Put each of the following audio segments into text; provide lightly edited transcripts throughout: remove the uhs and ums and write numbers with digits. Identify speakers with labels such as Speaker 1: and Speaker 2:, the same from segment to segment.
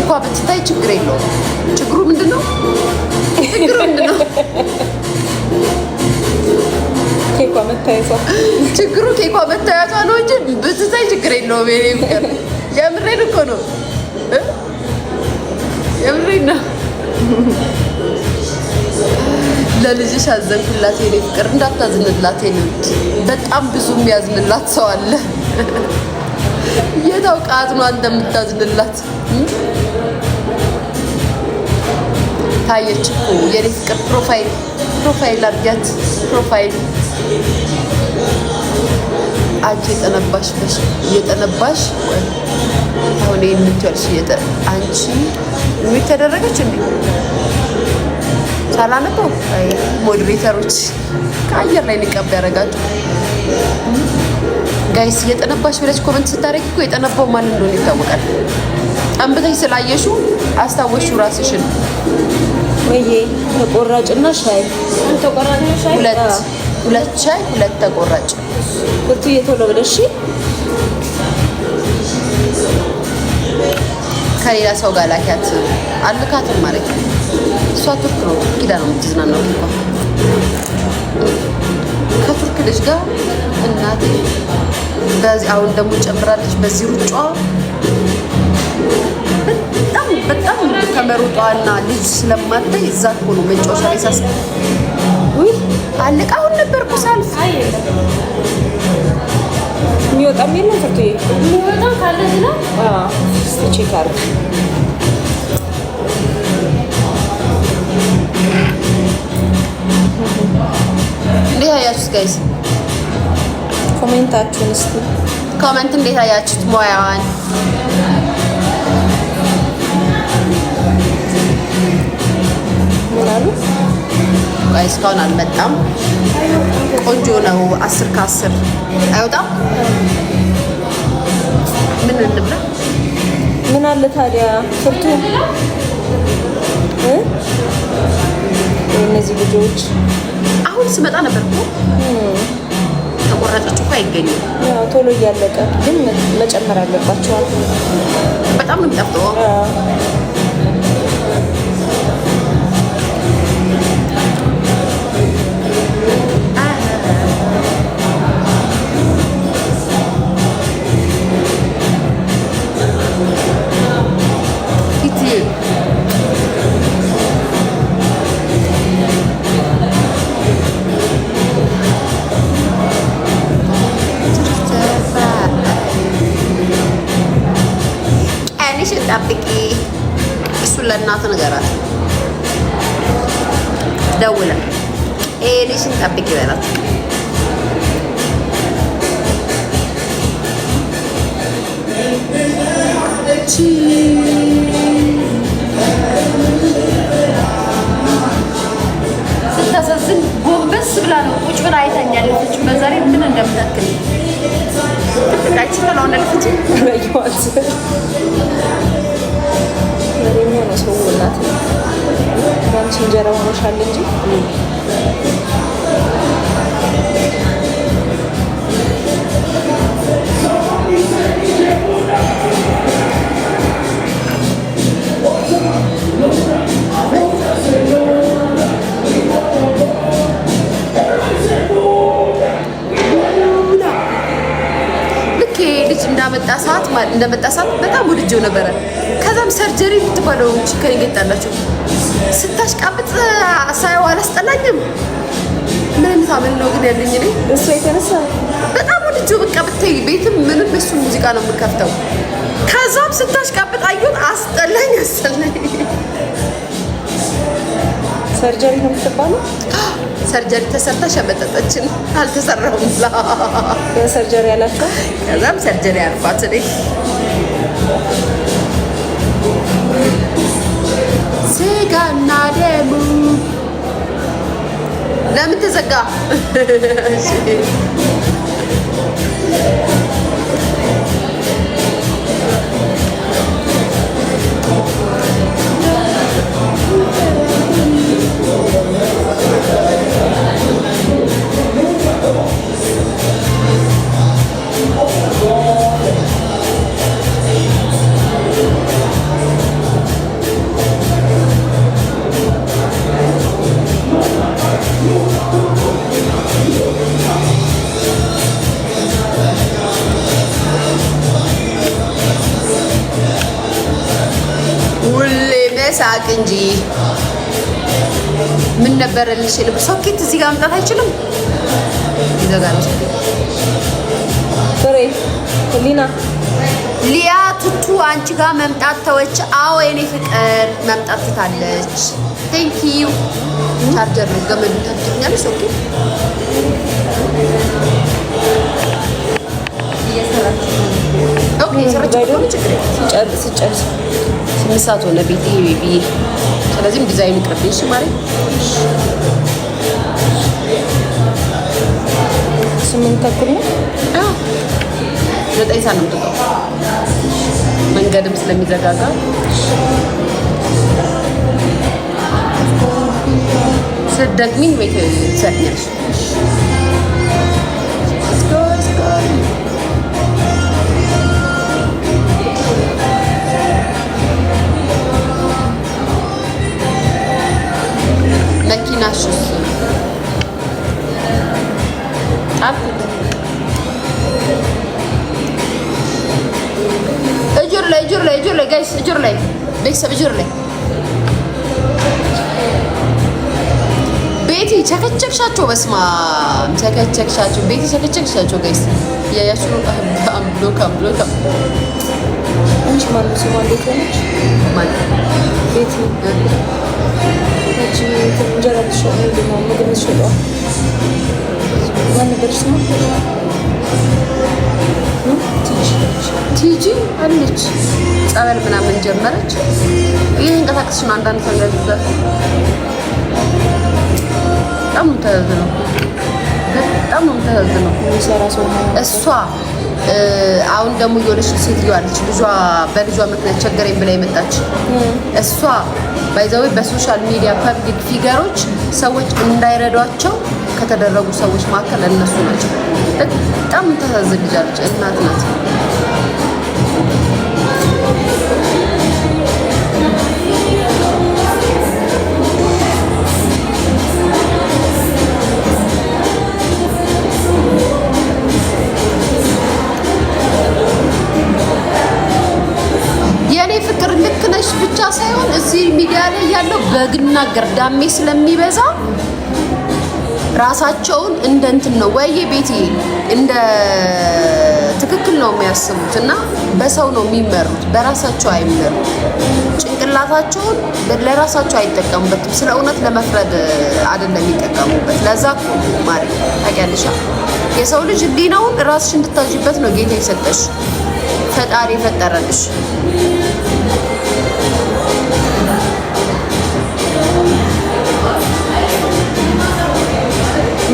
Speaker 1: ኬኳ ብትታይ ችግር የለውም። ችግሩ ምንድነው?
Speaker 2: ኬኳ መታየቷ
Speaker 1: ችግሩ ኬኳ መታየቷ ነው እንጂ ብትታይ ችግር የለውም። የኔ ፍቅር የምሬን እኮ ነው። የምሬን ነው። ለልጅሽ አዘንኩላት የኔ ፍቅር፣ እንዳታዝንላት የኔ ውድ። በጣም ብዙ የሚያዝንላት ሰው አለ። የታውቃት ነው አንተ የምታዝንላት። ታየች እኮ የኔ ፍቅር። ፕሮፋይል አድርጊያት። ፕሮፋይል አንቺ እየጠነባሽ አሁን የምትወልሽ አንቺ የሚተደረገች እንዴ ሳላነበው ሞዴሬተሮች ከአየር ላይ ንቀብ ያደርጋችሁ ጋይስ። እየጠነባሽ ብለሽ ኮመንት ስታደርጊ እኮ የጠነባው ማን እንደሆነ ይታወቃል። ጠንብተሽ ስላየሽው አስታወሽው ራስሽን።
Speaker 2: ወይዬ ተቆራጭና ሻይ ተቆራጭና ሻይ
Speaker 1: ሁለት ሻይ ሁለት ተቆራጭ
Speaker 2: ብርቱ እየቶሎ ብለሽ
Speaker 1: ከሌላ ሰው ጋር ላኪያት። አልካትም ማለት ነው። እሷ ቱርክ ነው ኪዳ ነው የምትዝናናው። ከቱርክ ልጅ ጋር እናቴ በዚህ አሁን ደግሞ ጨምራለች። በዚህ ሩጫ በጣም ከመሮጧና ልጅ ስለማታይ እዛ እኮ ነው መጫወቻ ላይ ሳስ አለቃ አሁን ነበርኩ ሳልፍ
Speaker 2: የሚወጣም የለም ፍርቱ
Speaker 1: የሚወጣ ካለ ዝና
Speaker 2: ቼክ አድርግ።
Speaker 1: እንዴት አያችሁት ጋይስ?
Speaker 2: ኮሜንታችሁን እስቲ
Speaker 1: ኮሜንት እንዴት አያችሁት? ሞያዋን
Speaker 2: ምን አሉ?
Speaker 1: ጋይስ እስካሁን አልመጣም። ቆንጆ ነው። 10 ከ10 አይወጣም። ምን እንብላ?
Speaker 2: ምን አለ ታዲያ ፍርቱ እነዚህ ልጆች
Speaker 1: አሁን ስመጣ ነበር እኮ ተቆራጮች እኮ አይገኝም።
Speaker 2: ያው ቶሎ እያለቀ ግን መጨመር አለባቸው።
Speaker 1: በጣም ነው የሚጣፍጠው። ጠብቂ። እሱን ለእናት ንገራት ደውለን ኤሊሽን ጠብቂ በላት። ስታሳዝን ጎንበስ ብላ ነው ቁጭ ብላ አይታኛለች። በዛ ላይ ምን እንደምታክል ትልቃችን ነው እንደልፍች
Speaker 2: ረጅዋት ወሬ ነው ሰው እናት ባንቺ እንጀራ ሆኖሻል እንጂ
Speaker 1: እንደመጣ ሰዓት በጣም ወድጄው ነበረ። ከዛም ሰርጀሪ ልትባለው ቺከን ይገጣላችሁ ስታሽቃብጥ ሳይው አላስጠላኝም። ምን አይነት አመል ነው ግን ያለኝ እኔ
Speaker 2: እሱ የተነሳ
Speaker 1: በጣም ወድጄው በቃ ብታይ ቤትም ምንም እሱ ሙዚቃ ነው የምከፍተው። ከዛም ስታሽቃብጥ አዩን አስጠላኝ።
Speaker 2: ሰርጀሪ ነው የምትባለው።
Speaker 1: ሰርጀሪ ተሰርታ ሸመጠጠችን። አልተሰራውም ላ
Speaker 2: ሰርጀሪ ያላችሁ
Speaker 1: ከዛም ሰርጀሪ አርፋት እኔ ስጋና ደሙ ለምን ተዘጋ? ሳቅ እንጂ ምን ነበር ልሽ ልብ ሶኬት እዚህ ጋር መምጣት አይችልም። ይዘጋል
Speaker 2: ፍሬ ሊና
Speaker 1: ሊያ ቱቱ አንቺ ጋር መምጣት ተወች። አዎ የኔ ፍቅር መምጣት ትታለች። ቴንክ ዩ ቻርጀር ነው ገመዱ ታድኛለሽ። ኦኬ ኦኬ ሰራችሁ ችግር
Speaker 2: ሲጨርስ
Speaker 1: 8 ሰዓት ሆነ ቤቴ ቤቢ። ስለዚህም ዲዛይን ይቅርብኝ። እሺ ማሪ
Speaker 2: 8 ተኩል ነው።
Speaker 1: 9 ሰዓት ነው የምትወጣው መንገድም ስለሚዘጋጋ ስትደግሚኝ ቤት ትሰሪኛለሽ። መኪናሽስ እጁር ላይ ጋይስ እጁር ላይ ቤተሰብ እጁር ላይ ቤቲ ቸከቸክሻቸው። በስማ ቸከቸክሻቸው ቤቲ ቸከቸክሻቸው ጋይስ ያያችሁ ነው። ብሎ
Speaker 2: አንቺ ማን ነው ስሟ? እንዴት ሆነች?
Speaker 1: ማን
Speaker 2: ቤቲ እቺ እንጀራ ትሸጥ ነው ምግብ ትሸጥ ነው። ማን ነበር ስሟ?
Speaker 1: ቲጂ አለች። ጸበል ምናምን ጀመረች። ይሄ እንቀሳቀስሽ ነው። አንዳንድ ሰው እንደዚህ በጣም ተያዝነው እሷ አሁን ደግሞ የሆነች ሴትዮ አለች። በልጇ ምክንያት ቸገረኝ ብላ የመጣች እሷ ባይዘዌ በሶሻል ሚዲያ ፐብሊክ ፊገሮች ሰዎች እንዳይረዷቸው ከተደረጉ ሰዎች መካከል እነሱ ናቸው። በጣም ተሳዝን ልጅ አለች። እናት ናት። ብቻ ሳይሆን እዚህ ሚዲያ ላይ ያለው በግና ገርዳሜ ስለሚበዛ ራሳቸውን እንደ እንትን ነው ወይ ቤቲ እንደ ትክክል ነው የሚያስቡት እና በሰው ነው የሚመሩት፣ በራሳቸው አይመሩት። ጭንቅላታቸውን ለራሳቸው አይጠቀሙበትም። ስለ እውነት ለመፍረድ አይደለም የሚጠቀሙበት። ለዛ ማሪ ታውቂያለሽ፣ የሰው ልጅ ህሊናውን ራስሽ እንድታዥበት ነው ጌታ የሰጠሽ ፈጣሪ የፈጠረልሽ።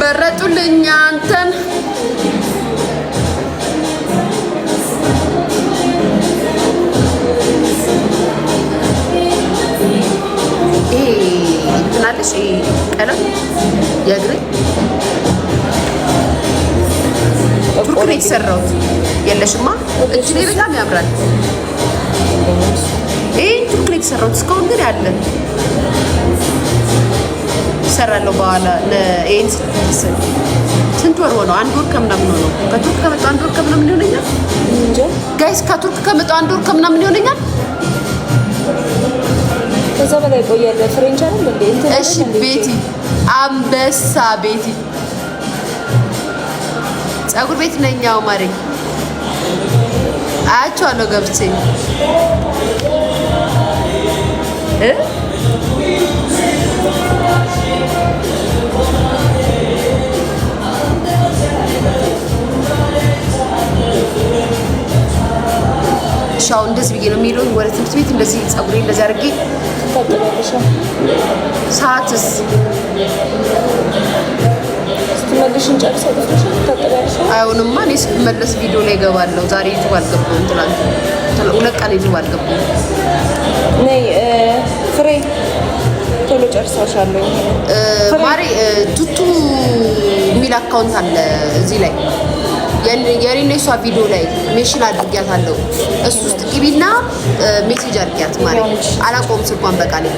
Speaker 1: መረጡልኝ አንተን ትናለሽ ቀለም የእግሬ ቱርክ ነው የተሰራሁት። የለሽማ እጅ ላይ በጣም ያምራል። ይሄ ቱርክ ነው የተሰራሁት። እስካሁን ግን ያለ ሰራለው በኋላ ለኤንስ ስንት ወር ሆነው? 1 ወር ከምናምን ሆነው። ከቱርክ ከመጣ 1 ወር ከምናምን ይሆነኛል። ጋይስ ከቱርክ ከመጣ 1 ወር ከምናምን ይሆነኛል።
Speaker 2: ከዛ በላይ ቆያለ። ፍሬንች አይደል እንዴ?
Speaker 1: እሺ ቤቲ አንበሳ ቤቲ ፀጉር ቤት ነኛው ማሪ አያቸዋለሁ ገብቼ ሻው እንደዚህ ብዬ ነው የሚለው። ወደ ትምህርት ቤት እንደዚህ ፀጉሬ እንደዚህ አድርጌ
Speaker 2: ታጠባለሽ።
Speaker 1: ሰዓትስ
Speaker 2: ስትመለሽን ጨርሰሽ ታጠባለሽ።
Speaker 1: አይሆንማ። እኔ ስመለስ ቪዲዮ ላይ እገባለሁ። ዛሬ ዩቲዩብ አልገባሁም። ትናንት 2 ቀን ዩቲዩብ አልገባሁም።
Speaker 2: ነይ ፍሬ ቶሎ ጨርሰሻለሁ።
Speaker 1: ማሪ ቱቱ የሚል አካውንት አለ እዚህ ላይ የኔና እሷ ቪዲዮ ላይ ሜንሽን አድርጊያታለሁ። እሱ ውስጥ ግቢና ሜሴጅ አድርጊያት። ማሪ አላቆም ስልኳን በቃ ላይ